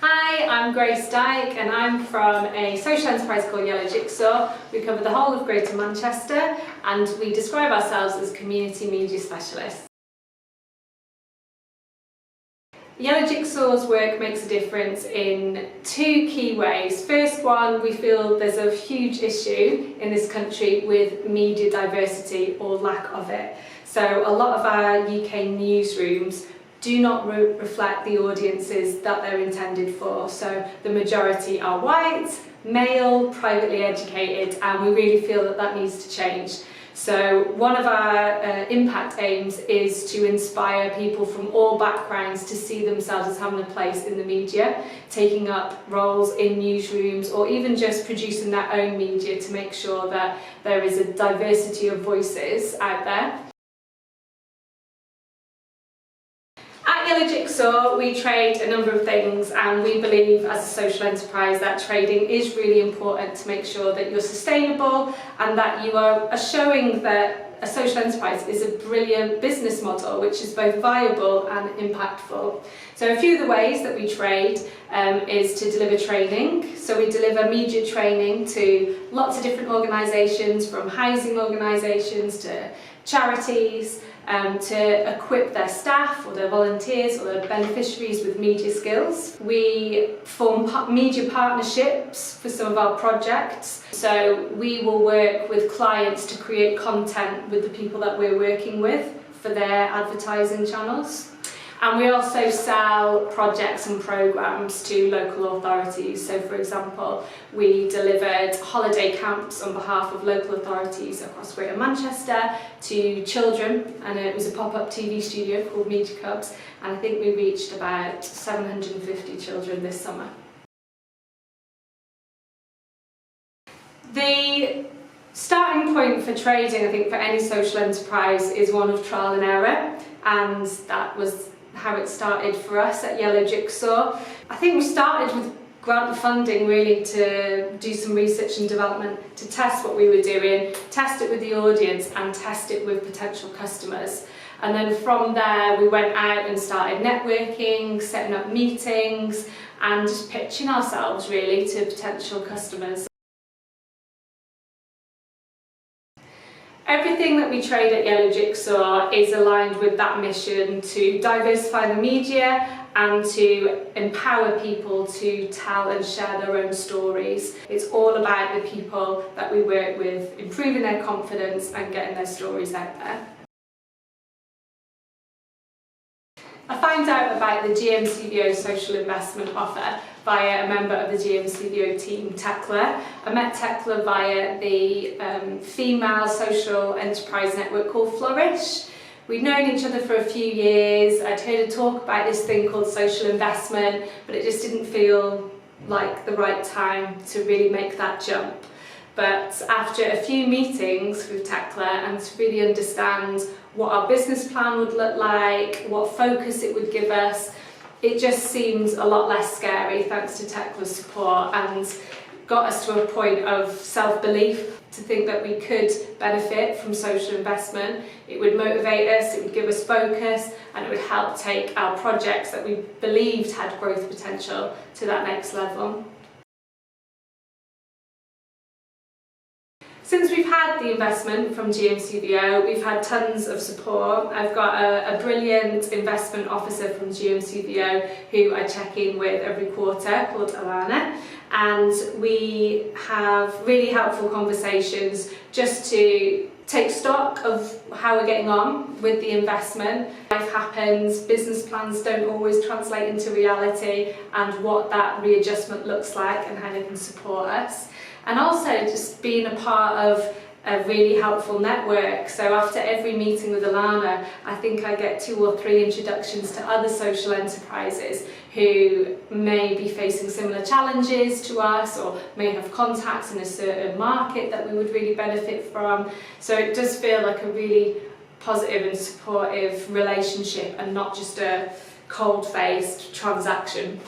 Hi, I'm Grace Dyke and I'm from a social enterprise called Yellow Jigsaw. We cover the whole of Greater Manchester and we describe ourselves as community media specialists. Yellow Jigsaw's work makes a difference in two key ways. First one, we feel there's a huge issue in this country with media diversity or lack of it. So a lot of our UK newsrooms do not reflect the audiences that they're intended for. So the majority are white, male, privately educated, and we really feel that that needs to change. So one of our impact aims is to inspire people from all backgrounds to see themselves as having a place in the media, taking up roles in newsrooms or even just producing their own media to make sure that there is a diversity of voices out there. At Yellow Jigsaw, we trade a number of things, and we believe as a social enterprise that trading is really important to make sure that you're sustainable and that you are showing that a social enterprise is a brilliant business model which is both viable and impactful. So a few of the ways that we trade is to deliver training. So we deliver media training to lots of different organisations, from housing organisations to charities, to equip their staff or their volunteers or their beneficiaries with media skills. We form media partnerships for some of our projects. So we will work with clients to create content with the people that we're working with for their advertising channels. And we also sell projects and programmes to local authorities. So for example, we delivered holiday camps on behalf of local authorities across Greater Manchester to children, and it was a pop-up TV studio called Media Cubs, and I think we reached about 750 children this summer. The starting point for trading, I think, for any social enterprise is one of trial and error, and that was how it started for us at Yellow Jigsaw. I think we started with grant funding really to do some research and development, to test what we were doing, test it with the audience and test it with potential customers. And then from there we went out and started networking, setting up meetings and just pitching ourselves really to potential customers. Everything that we trade at Yellow Jigsaw is aligned with that mission to diversify the media and to empower people to tell and share their own stories. It's all about the people that we work with, improving their confidence and getting their stories out there. I found out about the GMCVO social investment offer via a member of the GMCVO team, Tekla. I met Tekla via the female social enterprise network called Flourish. We'd known each other for a few years. I'd heard her talk about this thing called social investment, but it just didn't feel like the right time to really make that jump. But after a few meetings with Tekla and to really understand what our business plan would look like, what focus it would give us, it just seemed a lot less scary thanks to Tekla's support, and got us to a point of self-belief to think that we could benefit from social investment. It would motivate us, it would give us focus, and it would help take our projects that we believed had growth potential to that next level. Since we've had the investment from GMCVO, we've had tons of support. I've got a brilliant investment officer from GMCVO who I check in with every quarter, called Alana, and we have really helpful conversations just to take stock of how we're getting on with the investment. Life happens, business plans don't always translate into reality, and what that readjustment looks like and how they can support us. And also just being a part of a really helpful network. So after every meeting with Alana, I think I get 2 or 3 introductions to other social enterprises who may be facing similar challenges to us or may have contacts in a certain market that we would really benefit from. So it does feel like a really positive and supportive relationship and not just a cold-faced transaction.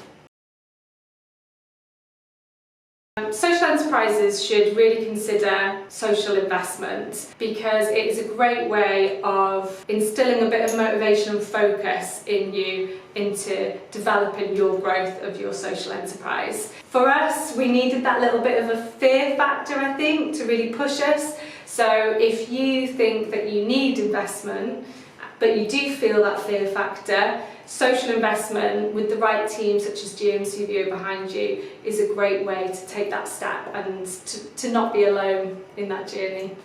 Social enterprises should really consider social investment because it is a great way of instilling a bit of motivation and focus in you into developing your growth of your social enterprise. For us, we needed that little bit of a fear factor, I think, to really push us. So if you think that you need investment, but you do feel that fear factor, social investment with the right team such as GMCVO behind you is a great way to take that step and to not be alone in that journey.